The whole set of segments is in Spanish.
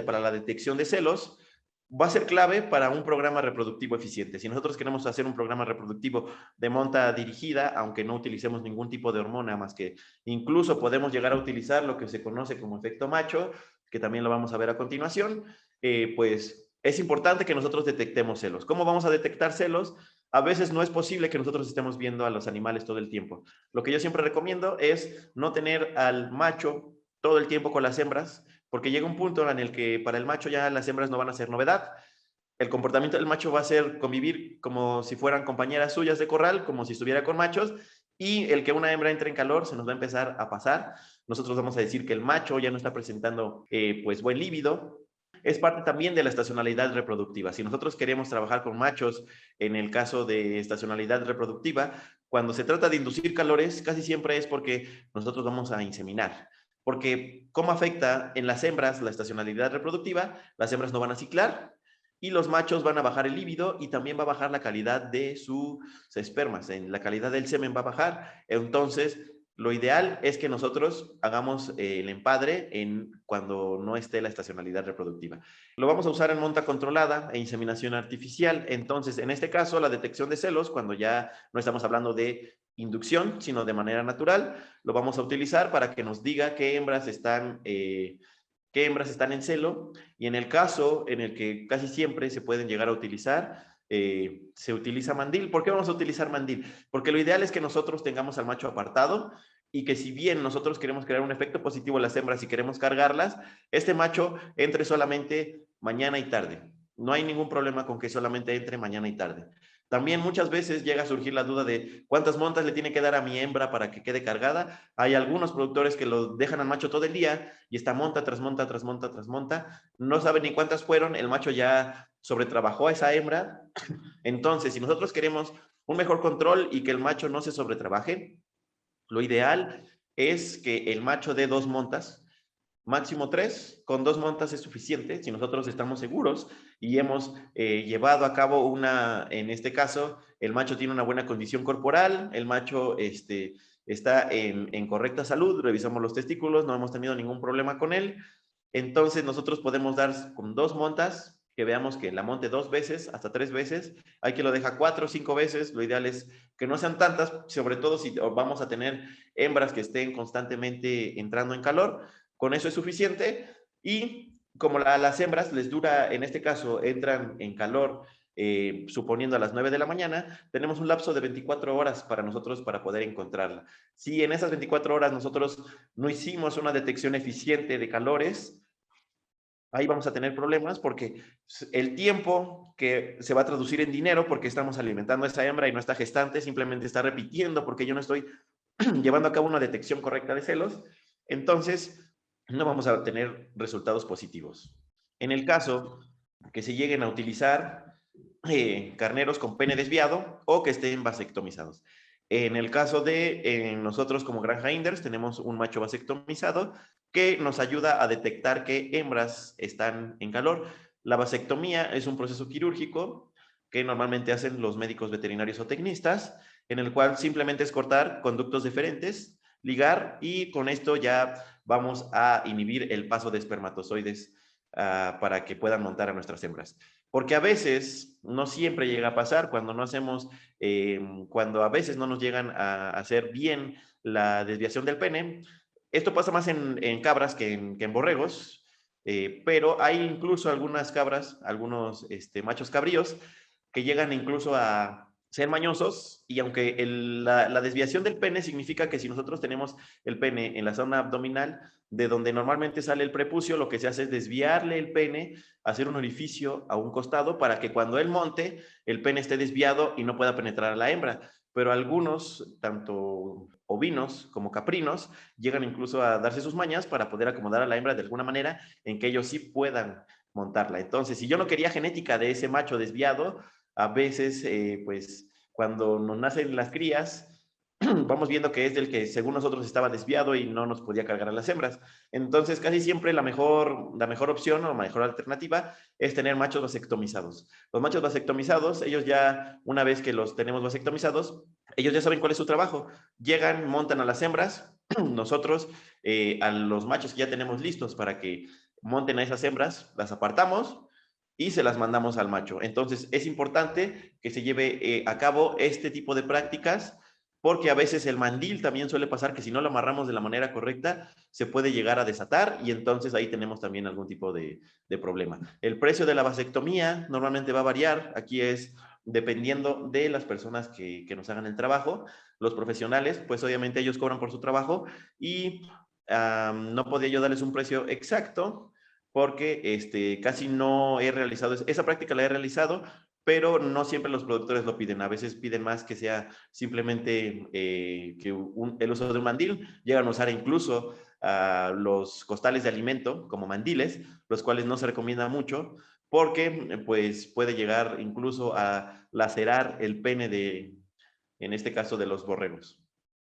para la detección de celos, va a ser clave para un programa reproductivo eficiente. Si nosotros queremos hacer un programa reproductivo de monta dirigida, aunque no utilicemos ningún tipo de hormona, más que incluso podemos llegar a utilizar lo que se conoce como efecto macho, que también lo vamos a ver a continuación, pues es importante que nosotros detectemos celos. ¿Cómo vamos a detectar celos? A veces no es posible que nosotros estemos viendo a los animales todo el tiempo. Lo que yo siempre recomiendo es no tener al macho todo el tiempo con las hembras, porque llega un punto en el que para el macho ya las hembras no van a ser novedad. El comportamiento del macho va a ser convivir como si fueran compañeras suyas de corral, como si estuviera con machos, y el que una hembra entre en calor se nos va a empezar a pasar. Nosotros vamos a decir que el macho ya no está presentando pues buen líbido. Es parte también de la estacionalidad reproductiva. Si nosotros queremos trabajar con machos en el caso de estacionalidad reproductiva, cuando se trata de inducir calores, casi siempre es porque nosotros vamos a inseminar. Porque, ¿cómo afecta en las hembras la estacionalidad reproductiva? Las hembras no van a ciclar y los machos van a bajar el líbido y también va a bajar la calidad de sus espermas. La calidad del semen va a bajar. Entonces, lo ideal es que nosotros hagamos el empadre cuando no esté la estacionalidad reproductiva. Lo vamos a usar en monta controlada e inseminación artificial. Entonces, en este caso, la detección de celos, cuando ya no estamos hablando de inducción, sino de manera natural, lo vamos a utilizar para que nos diga qué hembras están en celo, y en el caso en el que casi siempre se pueden llegar a utilizar, se utiliza mandil. ¿Por qué vamos a utilizar mandil? Porque lo ideal es que nosotros tengamos al macho apartado y que si bien nosotros queremos crear un efecto positivo en las hembras y queremos cargarlas, este macho entre solamente mañana y tarde. No hay ningún problema con que solamente entre mañana y tarde. También muchas veces llega a surgir la duda de cuántas montas le tiene que dar a mi hembra para que quede cargada. Hay algunos productores que lo dejan al macho todo el día y está monta tras monta, tras monta, tras monta. No saben ni cuántas fueron, el macho ya sobretrabajó a esa hembra. Entonces, si nosotros queremos un mejor control y que el macho no se sobretrabaje, lo ideal es que el macho dé 2 montas, máximo 3, con 2 montas es suficiente, si nosotros estamos seguros y hemos llevado a cabo en este caso, el macho tiene una buena condición corporal, el macho está en correcta salud, revisamos los testículos, no hemos tenido ningún problema con él, entonces nosotros podemos dar con 2 montas, que veamos que la monte 2 veces, hasta 3 veces, hay que lo deja 4 o 5 veces, lo ideal es que no sean tantas, sobre todo si vamos a tener hembras que estén constantemente entrando en calor, con eso es suficiente. Y como las hembras les dura, en este caso, entran en calor, suponiendo a las 9 de la mañana, tenemos un lapso de 24 horas para nosotros para poder encontrarla. Si en esas 24 horas nosotros no hicimos una detección eficiente de calores, ahí vamos a tener problemas porque el tiempo que se va a traducir en dinero porque estamos alimentando a esa hembra y no está gestante, simplemente está repitiendo porque yo no estoy llevando a cabo una detección correcta de celos, entonces no vamos a tener resultados positivos. En el caso que se lleguen a utilizar carneros con pene desviado o que estén vasectomizados. En el caso de nosotros como Granja Inders tenemos un macho vasectomizado que nos ayuda a detectar qué hembras están en calor. La vasectomía es un proceso quirúrgico que normalmente hacen los médicos veterinarios o tecnistas, en el cual simplemente es cortar conductos deferentes, ligar y con esto ya vamos a inhibir el paso de espermatozoides para que puedan montar a nuestras hembras. Porque a veces, no siempre llega a pasar, cuando a veces no nos llegan a hacer bien la desviación del pene, esto pasa más en cabras que en borregos, pero hay incluso algunas cabras, algunos machos cabríos, que llegan incluso a ser mañosos y aunque la desviación del pene significa que si nosotros tenemos el pene en la zona abdominal, de donde normalmente sale el prepucio, lo que se hace es desviarle el pene, hacer un orificio a un costado para que cuando él monte, el pene esté desviado y no pueda penetrar a la hembra. Pero algunos, tanto ovinos como caprinos, llegan incluso a darse sus mañas para poder acomodar a la hembra de alguna manera en que ellos sí puedan montarla. Entonces, si yo no quería genética de ese macho desviado, a veces, pues, cuando nos nacen las crías, vamos viendo que es del que según nosotros estaba desviado y no nos podía cargar a las hembras. Entonces, casi siempre la mejor opción o la mejor alternativa es tener machos vasectomizados. Los machos vasectomizados, ellos ya, una vez que los tenemos vasectomizados, ellos ya saben cuál es su trabajo. Llegan, montan a las hembras, nosotros a los machos que ya tenemos listos para que monten a esas hembras, las apartamos y se las mandamos al macho. Entonces, es importante que se lleve a cabo este tipo de prácticas porque a veces el mandil también suele pasar que si no lo amarramos de la manera correcta, se puede llegar a desatar y entonces ahí tenemos también algún tipo de problema. El precio de la vasectomía normalmente va a variar. Aquí es dependiendo de las personas que nos hagan el trabajo. Los profesionales, pues obviamente ellos cobran por su trabajo y no podía yo darles un precio exacto porque casi no he realizado, esa práctica la he realizado, pero no siempre los productores lo piden. A veces piden más que sea simplemente el uso de un mandil. Llegan a usar incluso los costales de alimento como mandiles, los cuales no se recomienda mucho porque pues puede llegar incluso a lacerar el pene en este caso, de los borregos.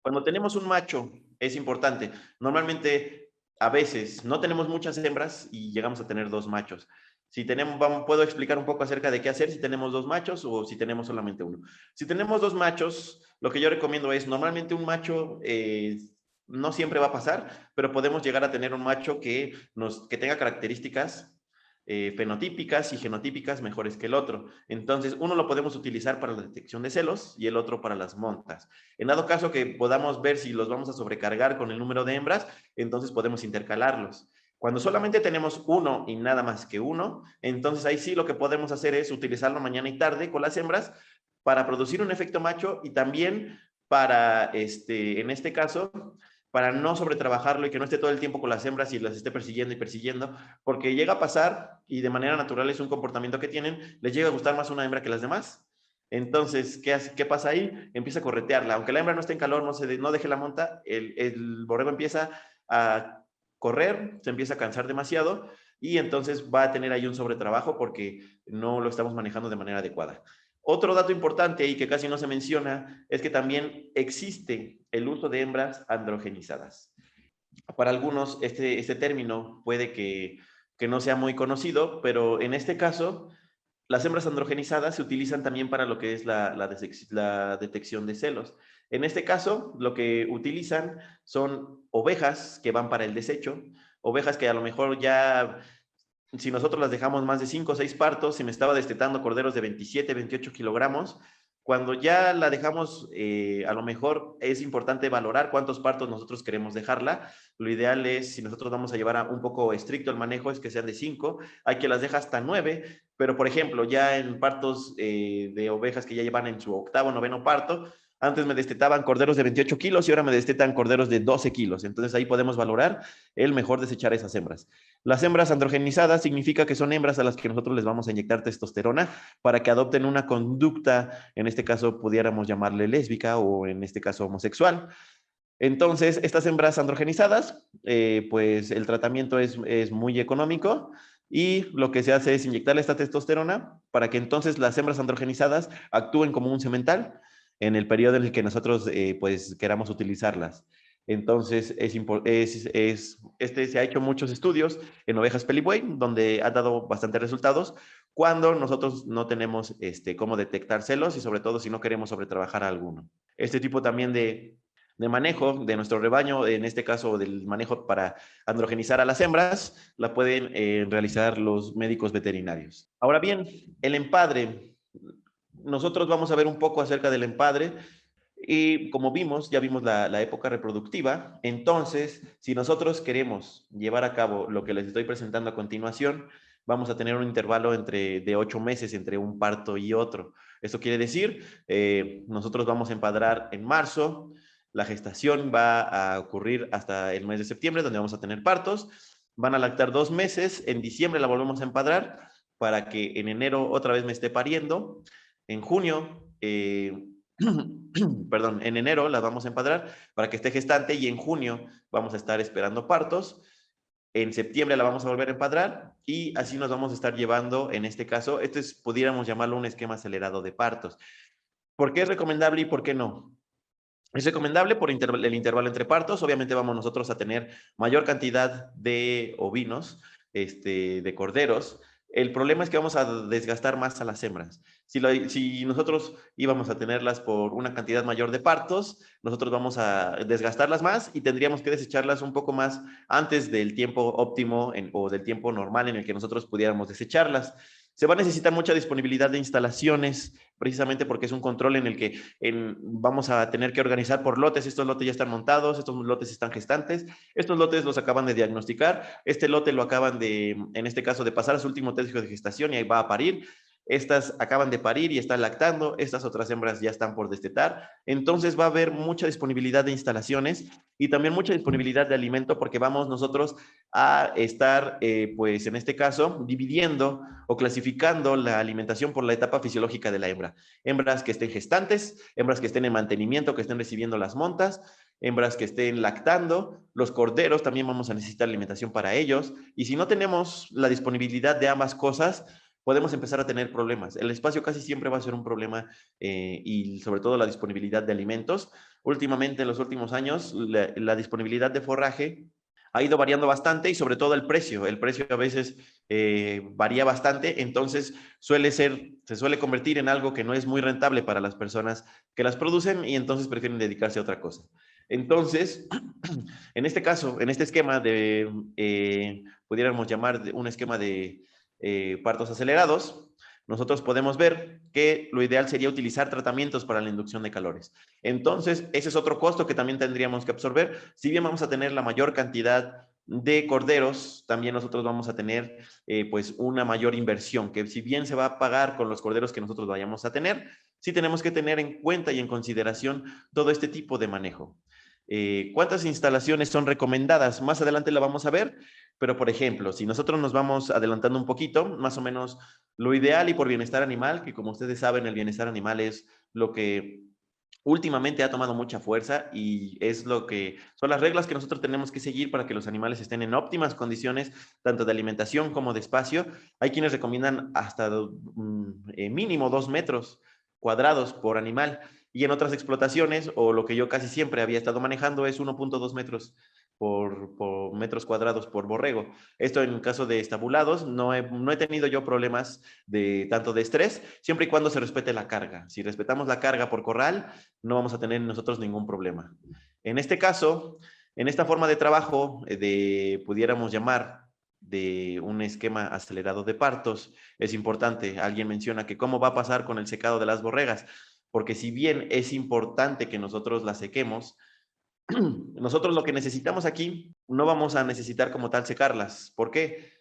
Cuando tenemos un macho, es importante. Normalmente, a veces, no tenemos muchas hembras y llegamos a tener dos machos. Si tenemos, puedo explicar un poco acerca de qué hacer si tenemos dos machos o si tenemos solamente uno. Si tenemos dos machos, lo que yo recomiendo es, normalmente un macho no siempre va a pasar, pero podemos llegar a tener un macho que tenga características fenotípicas y genotípicas mejores que el otro. Entonces, uno lo podemos utilizar para la detección de celos y el otro para las montas. En dado caso que podamos ver si los vamos a sobrecargar con el número de hembras, entonces podemos intercalarlos. Cuando solamente tenemos uno y nada más que uno, entonces ahí sí lo que podemos hacer es utilizarlo mañana y tarde con las hembras para producir un efecto macho y también para, en este caso, para no sobretrabajarlo y que no esté todo el tiempo con las hembras y las esté persiguiendo y persiguiendo, porque llega a pasar, y de manera natural es un comportamiento que tienen, les llega a gustar más una hembra que las demás. Entonces, ¿qué pasa ahí? Empieza a corretearla. Aunque la hembra no esté en calor, no deje la monta, el borrego empieza a correr, se empieza a cansar demasiado y entonces va a tener ahí un sobretrabajo porque no lo estamos manejando de manera adecuada. Otro dato importante y que casi no se menciona es que también existe el uso de hembras androgenizadas. Para algunos este término puede que no sea muy conocido, pero en este caso las hembras androgenizadas se utilizan también para lo que es la detección de celos. En este caso, lo que utilizan son ovejas que van para el desecho, ovejas que a lo mejor ya, si nosotros las dejamos más de 5 o 6 partos, si me estaba destetando corderos de 27, 28 kilogramos, cuando ya la dejamos, a lo mejor es importante valorar cuántos partos nosotros queremos dejarla. Lo ideal es, si nosotros vamos a llevar un poco estricto el manejo, es que sean de 5. Hay que las deja hasta 9, pero por ejemplo, ya en partos de ovejas que ya llevan en su octavo, noveno parto, antes me destetaban corderos de 28 kilos y ahora me destetan corderos de 12 kilos. Entonces ahí podemos valorar el mejor desechar esas hembras. Las hembras androgenizadas significa que son hembras a las que nosotros les vamos a inyectar testosterona para que adopten una conducta, en este caso pudiéramos llamarle lésbica o en este caso homosexual. Entonces, estas hembras androgenizadas, pues el tratamiento es muy económico y lo que se hace es inyectarle esta testosterona para que entonces las hembras androgenizadas actúen como un semental en el periodo en el que nosotros pues queramos utilizarlas. Entonces, se ha hecho muchos estudios en ovejas pelibuey, donde ha dado bastantes resultados cuando nosotros no tenemos cómo detectar celos y sobre todo si no queremos sobretrabajar a alguno. Este tipo también de manejo de nuestro rebaño, en este caso del manejo para androgenizar a las hembras, la pueden realizar los médicos veterinarios. Ahora bien, el empadre. Nosotros vamos a ver un poco acerca del empadre. Y como vimos, ya vimos la época reproductiva, entonces, si nosotros queremos llevar a cabo lo que les estoy presentando a continuación, vamos a tener un intervalo de 8 meses entre un parto y otro. Eso quiere decir, nosotros vamos a empadrar en marzo, la gestación va a ocurrir hasta el mes de septiembre, donde vamos a tener partos, van a lactar 2 meses, en diciembre la volvemos a empadrar para que en enero otra vez me esté pariendo, en junio perdón, en enero las vamos a empadrar para que esté gestante y en junio vamos a estar esperando partos. En septiembre la vamos a volver a empadrar y así nos vamos a estar llevando, en este caso, pudiéramos llamarlo un esquema acelerado de partos. ¿Por qué es recomendable y por qué no? Es recomendable por el intervalo entre partos. Obviamente vamos nosotros a tener mayor cantidad de ovinos, de corderos, El problema es que vamos a desgastar más a las hembras. Si nosotros íbamos a tenerlas por una cantidad mayor de partos, nosotros vamos a desgastarlas más y tendríamos que desecharlas un poco más antes del tiempo óptimo o del tiempo normal en el que nosotros pudiéramos desecharlas. Se va a necesitar mucha disponibilidad de instalaciones, precisamente porque es un control en el que vamos a tener que organizar por lotes. Estos lotes ya están montados, estos lotes están gestantes, estos lotes los acaban de diagnosticar, este lote lo acaban de, en este caso, de pasar a su último test de gestación y ahí va a parir. Estas acaban de parir y están lactando, estas otras hembras ya están por destetar. Entonces va a haber mucha disponibilidad de instalaciones y también mucha disponibilidad de alimento porque vamos nosotros a estar, pues en este caso, dividiendo o clasificando la alimentación por la etapa fisiológica de la hembra. Hembras que estén gestantes, hembras que estén en mantenimiento, que estén recibiendo las montas, hembras que estén lactando, los corderos también vamos a necesitar alimentación para ellos. Y si no tenemos la disponibilidad de ambas cosas, podemos empezar a tener problemas. El espacio casi siempre va a ser un problema y sobre todo la disponibilidad de alimentos. Últimamente, en los últimos años, la disponibilidad de forraje ha ido variando bastante y sobre todo el precio. El precio a veces varía bastante, entonces se suele convertir en algo que no es muy rentable para las personas que las producen y entonces prefieren dedicarse a otra cosa. Entonces, en este caso, en este esquema pudiéramos llamar un esquema de partos acelerados, nosotros podemos ver que lo ideal sería utilizar tratamientos para la inducción de calores. Entonces, ese es otro costo que también tendríamos que absorber. Si bien vamos a tener la mayor cantidad de corderos, también nosotros vamos a tener pues una mayor inversión, que si bien se va a pagar con los corderos que nosotros vayamos a tener, sí tenemos que tener en cuenta y en consideración todo este tipo de manejo. ¿Cuántas instalaciones son recomendadas? Más adelante la vamos a ver, pero por ejemplo, si nosotros nos vamos adelantando un poquito, más o menos lo ideal y por bienestar animal, que como ustedes saben, el bienestar animal es lo que últimamente ha tomado mucha fuerza y es lo que son las reglas que nosotros tenemos que seguir para que los animales estén en óptimas condiciones, tanto de alimentación como de espacio. Hay quienes recomiendan hasta mínimo 2 metros cuadrados por animal y en otras explotaciones, o lo que yo casi siempre había estado manejando, es 1.2 metros por metros cuadrados por borrego. Esto en caso de estabulados, no he tenido yo problemas de tanto de estrés, siempre y cuando se respete la carga. Si respetamos la carga por corral, no vamos a tener nosotros ningún problema. En este caso, en esta forma de trabajo, pudiéramos llamar de un esquema acelerado de partos, es importante, alguien menciona que cómo va a pasar con el secado de las borregas, porque si bien es importante que nosotros las sequemos, nosotros lo que necesitamos aquí, no vamos a necesitar como tal secarlas. ¿Por qué?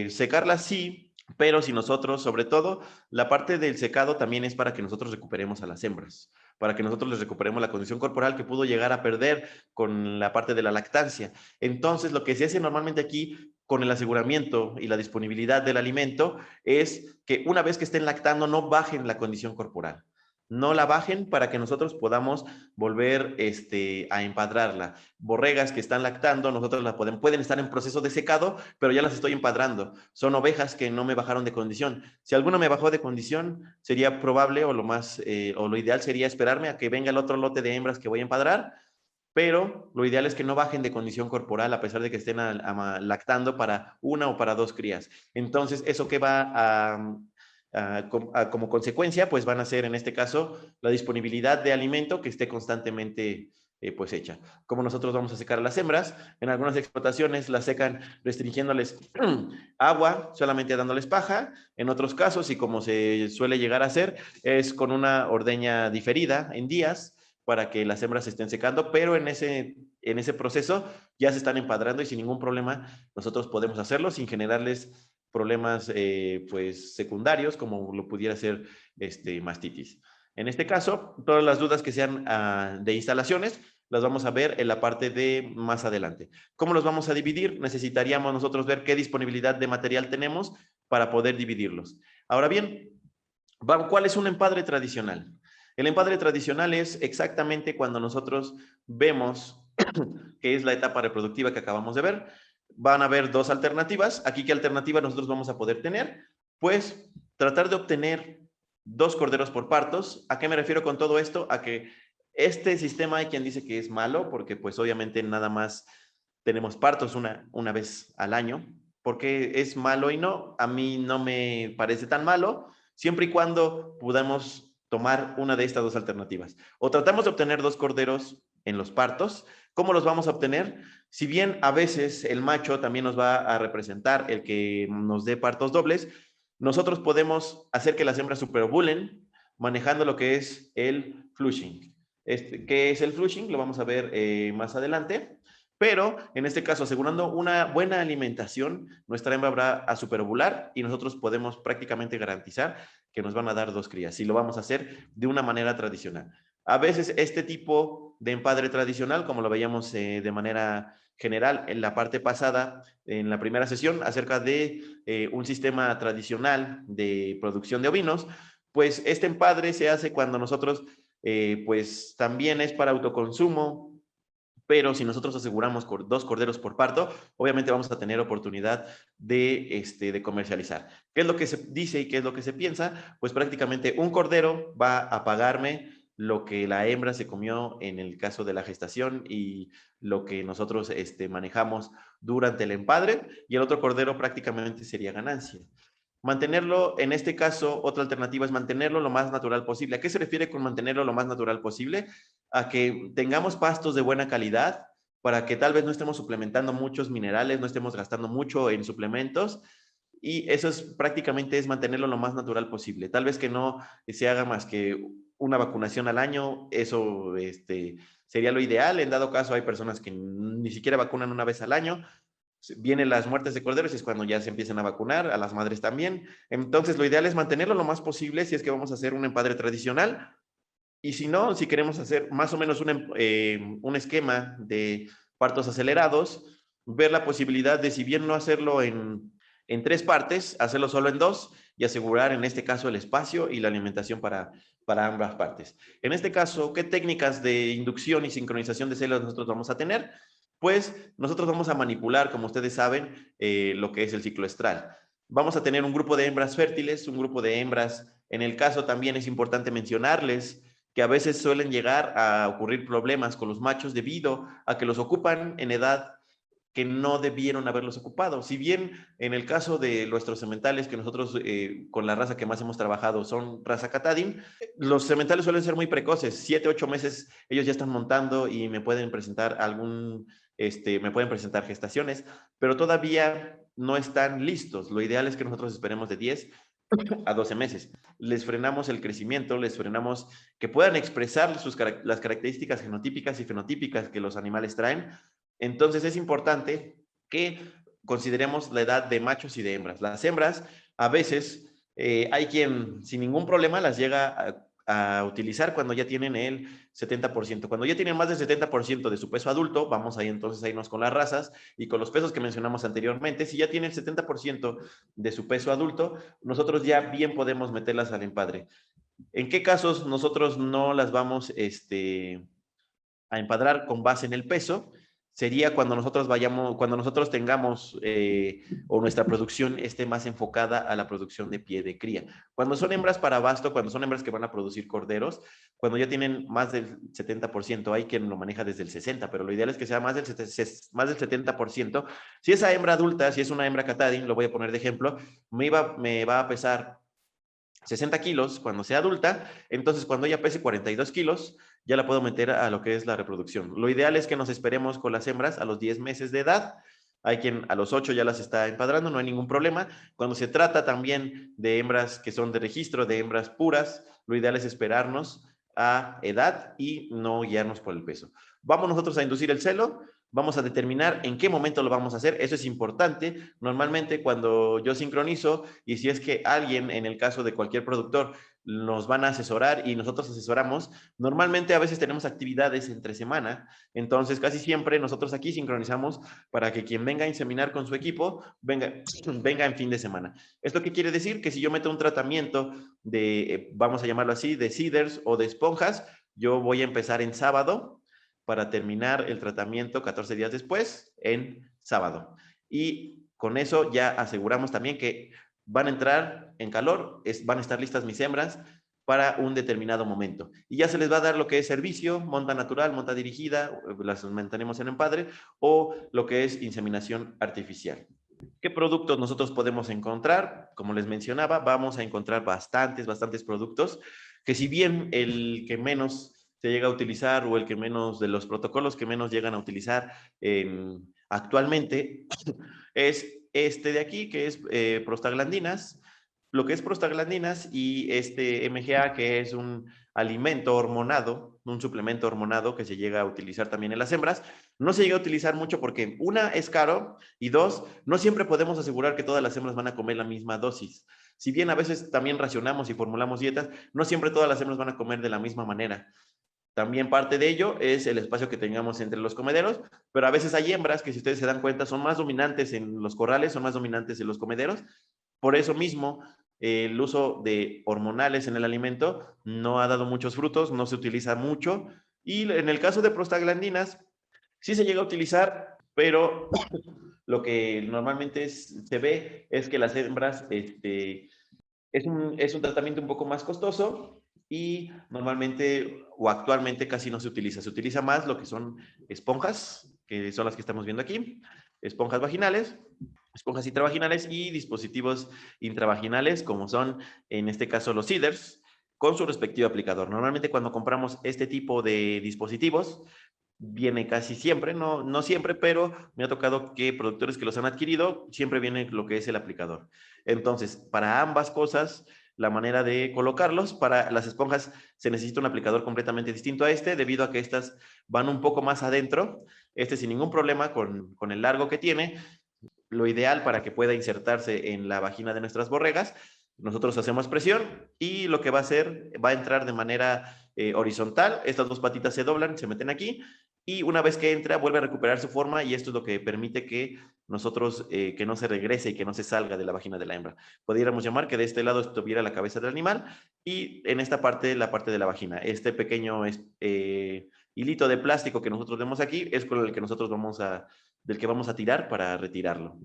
Secarlas sí, pero si nosotros, sobre todo, la parte del secado también es para que nosotros recuperemos a las hembras, para que nosotros les recuperemos la condición corporal que pudo llegar a perder con la parte de la lactancia. Entonces, lo que se hace normalmente aquí con el aseguramiento y la disponibilidad del alimento es que una vez que estén lactando no bajen la condición corporal, no la bajen para que nosotros podamos volver a empadrarla. Borregas que están lactando, nosotros pueden estar en proceso de secado, pero ya las estoy empadrando. Son ovejas que no me bajaron de condición. Si alguna me bajó de condición, sería probable o lo ideal sería esperarme a que venga el otro lote de hembras que voy a empadrar, pero lo ideal es que no bajen de condición corporal a pesar de que estén lactando para una o para 2 crías. Entonces, eso que va como consecuencia, pues van a ser en este caso la disponibilidad de alimento que esté constantemente pues hecha. Como nosotros vamos a secar a las hembras, en algunas explotaciones las secan restringiéndoles agua, solamente dándoles paja. En otros casos, y como se suele llegar a hacer, es con una ordeña diferida en días para que las hembras se estén secando, pero en ese proceso ya se están empadrando y sin ningún problema nosotros podemos hacerlo sin generarles problemas pues secundarios como lo pudiera ser mastitis. En este caso, todas las dudas que sean de instalaciones las vamos a ver en la parte de más adelante. ¿Cómo los vamos a dividir? Necesitaríamos nosotros ver qué disponibilidad de material tenemos para poder dividirlos. Ahora bien, ¿cuál es un empadre tradicional? El empadre tradicional es exactamente cuando nosotros vemos que es la etapa reproductiva que acabamos de ver. Van a haber 2 alternativas. Aquí, ¿qué alternativa nosotros vamos a poder tener? Pues tratar de obtener 2 corderos por partos. ¿A qué me refiero con todo esto? A que este sistema hay quien dice que es malo porque pues obviamente nada más tenemos partos una vez al año. ¿Por qué es malo y no? A mí no me parece tan malo, siempre y cuando podamos tomar una de estas dos alternativas. O tratamos de obtener dos corderos en los partos. ¿Cómo los vamos a obtener? Si bien a veces el macho también nos va a representar el que nos dé partos dobles, nosotros podemos hacer que las hembras superovulen manejando lo que es el flushing. ¿Qué es el flushing? Lo vamos a ver más adelante. Pero en este caso, asegurando una buena alimentación, nuestra hembra va a superovular y nosotros podemos prácticamente garantizar que nos van a dar dos crías. Y lo vamos a hacer de una manera tradicional. A veces este tipo de empadre tradicional, como lo veíamos de manera general en la parte pasada, en la primera sesión, acerca de un sistema tradicional de producción de ovinos, pues este empadre se hace cuando nosotros, pues también es para autoconsumo, pero si nosotros aseguramos dos corderos por parto, obviamente vamos a tener oportunidad de comercializar. ¿Qué es lo que se dice y qué es lo que se piensa? Pues prácticamente un cordero va a pagarme lo que la hembra se comió en el caso de la gestación y lo que nosotros manejamos durante el empadre, y el otro cordero prácticamente sería ganancia. Mantenerlo, en este caso, otra alternativa es mantenerlo lo más natural posible. ¿A qué se refiere con mantenerlo lo más natural posible? A que tengamos pastos de buena calidad, para que tal vez no estemos suplementando muchos minerales, no estemos gastando mucho en suplementos, y eso es prácticamente es mantenerlo lo más natural posible. Tal vez que no se haga más que una vacunación al año, eso sería lo ideal. En dado caso, hay personas que ni siquiera vacunan una vez al año. Vienen las muertes de corderos y es cuando ya se empiezan a vacunar, a las madres también. Entonces, lo ideal es mantenerlo lo más posible si es que vamos a hacer un empadre tradicional. Y si no, si queremos hacer más o menos un esquema de partos acelerados, ver la posibilidad de, si bien no hacerlo en tres partes, hacerlo solo en dos y asegurar en este caso el espacio y la alimentación para ambas partes. En este caso, ¿qué técnicas de inducción y sincronización de células nosotros vamos a tener? Pues nosotros vamos a manipular, como ustedes saben, lo que es el ciclo estral. Vamos a tener un grupo de hembras fértiles, un grupo de hembras. En el caso también es importante mencionarles que a veces suelen llegar a ocurrir problemas con los machos debido a que los ocupan en edad que no debieron haberlos ocupado. Si bien en el caso de nuestros sementales, que nosotros con la raza que más hemos trabajado son raza Katahdin, los sementales suelen ser muy precoces, 7, 8 meses ellos ya están montando y me pueden presentar me pueden presentar gestaciones, pero todavía no están listos. Lo ideal es que nosotros esperemos de 10 a 12 meses. Les frenamos el crecimiento, les frenamos que puedan expresar las características genotípicas y fenotípicas que los animales traen. Entonces es importante que consideremos la edad de machos y de hembras. Las hembras, a veces, hay quien sin ningún problema las llega a utilizar cuando ya tienen el 70%. Cuando ya tienen más del 70% de su peso adulto, vamos ahí entonces a irnos con las razas y con los pesos que mencionamos anteriormente. Si ya tienen el 70% de su peso adulto, nosotros ya bien podemos meterlas al empadre. ¿En qué casos nosotros no las vamos a empadrar con base en el peso? Sería cuando nosotros tengamos o nuestra producción esté más enfocada a la producción de pie de cría. Cuando son hembras para abasto, cuando son hembras que van a producir corderos, cuando ya tienen más del 70%, hay quien lo maneja desde el 60%, pero lo ideal es que sea más del 70%. Si esa hembra adulta, si es una hembra Katahdin, lo voy a poner de ejemplo, me va a pesar 60 kilos cuando sea adulta, entonces cuando ella pese 42 kilos, ya la puedo meter a lo que es la reproducción. Lo ideal es que nos esperemos con las hembras a los 10 meses de edad. Hay quien a los 8 ya las está empadrando, no hay ningún problema. Cuando se trata también de hembras que son de registro, de hembras puras, lo ideal es esperarnos a edad y no guiarnos por el peso. Vamos nosotros a inducir el celo, vamos a determinar en qué momento lo vamos a hacer, eso es importante. Normalmente cuando yo sincronizo, y si es que alguien, en el caso de cualquier productor, nos van a asesorar y nosotros asesoramos, normalmente a veces tenemos actividades entre semana, entonces casi siempre nosotros aquí sincronizamos para que quien venga a inseminar con su equipo venga en fin de semana. ¿Esto qué quiere decir? Que si yo meto un tratamiento vamos a llamarlo así, de seeders o de esponjas, yo voy a empezar en sábado para terminar el tratamiento 14 días después en sábado. Y con eso ya aseguramos también que van a entrar en calor, van a estar listas mis hembras para un determinado momento. Y ya se les va a dar lo que es servicio, monta natural, monta dirigida, las mantenemos en empadre, o lo que es inseminación artificial. ¿Qué productos nosotros podemos encontrar? Como les mencionaba, vamos a encontrar bastantes productos que, si bien el que menos se llega a utilizar o el que menos de los protocolos que menos llegan a utilizar actualmente es este de aquí, que es prostaglandinas, lo que es prostaglandinas, y este MGA, que es un alimento hormonado, un suplemento hormonado que se llega a utilizar también en las hembras. No se llega a utilizar mucho porque, una, es caro, y dos, no siempre podemos asegurar que todas las hembras van a comer la misma dosis. Si bien a veces también racionamos y formulamos dietas, no siempre todas las hembras van a comer de la misma manera. También parte de ello es el espacio que tengamos entre los comederos, pero a veces hay hembras que, si ustedes se dan cuenta, son más dominantes en los corrales, son más dominantes en los comederos. Por eso mismo, el uso de hormonales en el alimento no ha dado muchos frutos, no se utiliza mucho. Y en el caso de prostaglandinas, sí se llega a utilizar, pero lo que normalmente se ve es que las hembras, es un tratamiento un poco más costoso, y normalmente o actualmente casi no se utiliza. Se utiliza más lo que son esponjas, que son las que estamos viendo aquí, esponjas vaginales, esponjas intravaginales, y dispositivos intravaginales, como son en este caso los CIDERS, con su respectivo aplicador. Normalmente, cuando compramos este tipo de dispositivos, viene casi siempre, no siempre, pero me ha tocado que productores que los han adquirido, siempre viene lo que es el aplicador. Entonces, para ambas cosas, la manera de colocarlos: para las esponjas se necesita un aplicador completamente distinto a este, debido a que estas van un poco más adentro. Sin ningún problema con el largo que tiene, lo ideal para que pueda insertarse en la vagina de nuestras borregas. Nosotros hacemos presión, y lo que va a hacer, va a entrar de manera horizontal. Estas dos patitas se doblan, se meten aquí, y una vez que entra, vuelve a recuperar su forma, y esto es lo que permite que nosotros, que no se regrese y que no se salga de la vagina de la hembra. Pudiéramos llamar que de este lado estuviera la cabeza del animal, y en esta parte, la parte de la vagina. Este pequeño hilito de plástico que nosotros vemos aquí es con el que nosotros del que vamos a tirar para retirarlo.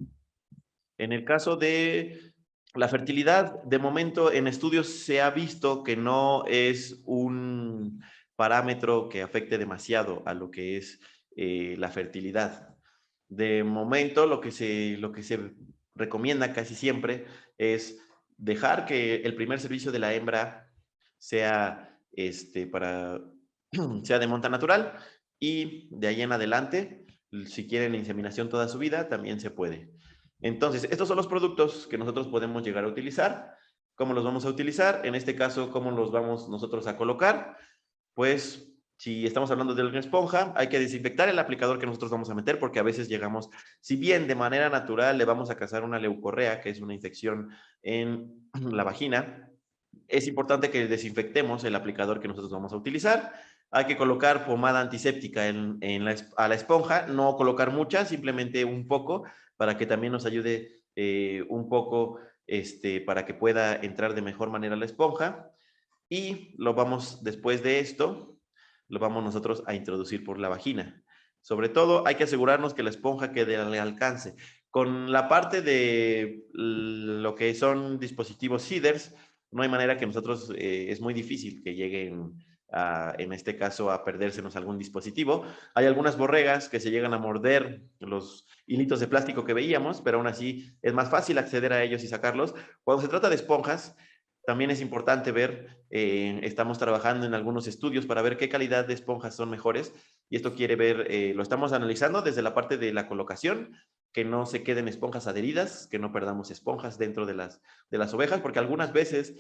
En el caso de la fertilidad, de momento en estudios se ha visto que no es un parámetro que afecte demasiado a lo que es la fertilidad. De momento, lo que se recomienda casi siempre es dejar que el primer servicio de la hembra sea, sea de monta natural, y de ahí en adelante, si quieren inseminación toda su vida, también se puede. Entonces, estos son los productos que nosotros podemos llegar a utilizar. ¿Cómo los vamos a utilizar? En este caso, ¿cómo los vamos nosotros a colocar? Pues, si estamos hablando de una esponja, hay que desinfectar el aplicador que nosotros vamos a meter, porque a veces llegamos, si bien de manera natural le vamos a causar una leucorrea, que es una infección en la vagina, es importante que desinfectemos el aplicador que nosotros vamos a utilizar. Hay que colocar pomada antiséptica a la esponja, no colocar mucha, simplemente un poco, para que también nos ayude un poco, para que pueda entrar de mejor manera la esponja. Y después de esto, lo vamos nosotros a introducir por la vagina. Sobre todo, hay que asegurarnos que la esponja quede al alcance. Con la parte de lo que son dispositivos CIDERS, no hay manera que nosotros, es muy difícil que lleguen en este caso, a perdérsenos algún dispositivo. Hay algunas borregas que se llegan a morder los hilitos de plástico que veíamos, pero aún así es más fácil acceder a ellos y sacarlos. Cuando se trata de esponjas, también es importante ver, estamos trabajando en algunos estudios para ver qué calidad de esponjas son mejores, y esto quiere ver, lo estamos analizando desde la parte de la colocación, que no se queden esponjas adheridas, que no perdamos esponjas dentro de las ovejas, porque algunas veces,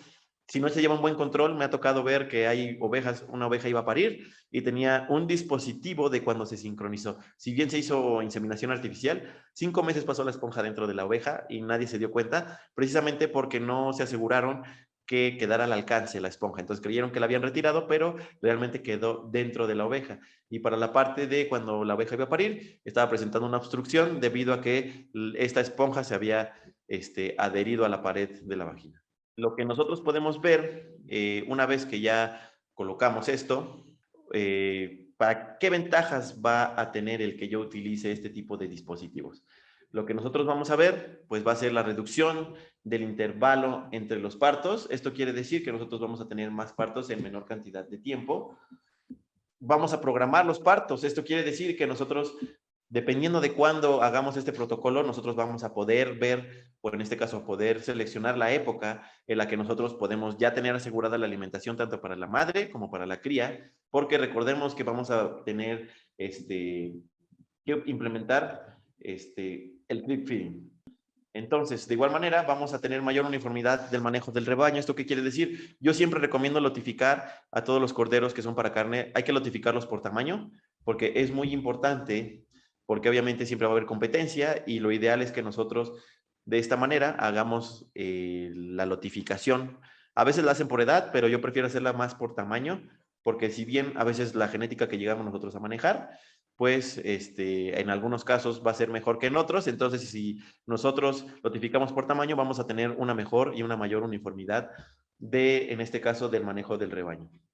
si no se lleva un buen control, me ha tocado ver que hay ovejas, una oveja iba a parir y tenía un dispositivo de cuando se sincronizó. Si bien se hizo inseminación artificial, 5 meses pasó la esponja dentro de la oveja y nadie se dio cuenta, precisamente porque no se aseguraron que quedara al alcance la esponja. Entonces creyeron que la habían retirado, pero realmente quedó dentro de la oveja. Y para la parte de cuando la oveja iba a parir, estaba presentando una obstrucción debido a que esta esponja se había adherido a la pared de la vagina. Lo que nosotros podemos ver, una vez que ya colocamos esto, ¿para qué ventajas va a tener el que yo utilice este tipo de dispositivos? Lo que nosotros vamos a ver, pues va a ser la reducción del intervalo entre los partos. Esto quiere decir que nosotros vamos a tener más partos en menor cantidad de tiempo. Vamos a programar los partos. Esto quiere decir que nosotros Dependiendo de cuándo hagamos este protocolo, nosotros vamos a poder ver, o en este caso, poder seleccionar la época en la que nosotros podemos ya tener asegurada la alimentación tanto para la madre como para la cría, porque recordemos que vamos a tener que implementar el drip feeding. Entonces, de igual manera, vamos a tener mayor uniformidad del manejo del rebaño. ¿Esto qué quiere decir? Yo siempre recomiendo lotificar a todos los corderos que son para carne. Hay que lotificarlos por tamaño, porque es muy importante, porque obviamente siempre va a haber competencia y lo ideal es que nosotros de esta manera hagamos la lotificación. A veces la hacen por edad, pero yo prefiero hacerla más por tamaño, porque si bien a veces la genética que llegamos nosotros a manejar, pues en algunos casos va a ser mejor que en otros. Entonces, si nosotros notificamos por tamaño, vamos a tener una mejor y una mayor uniformidad en este caso, del manejo del rebaño.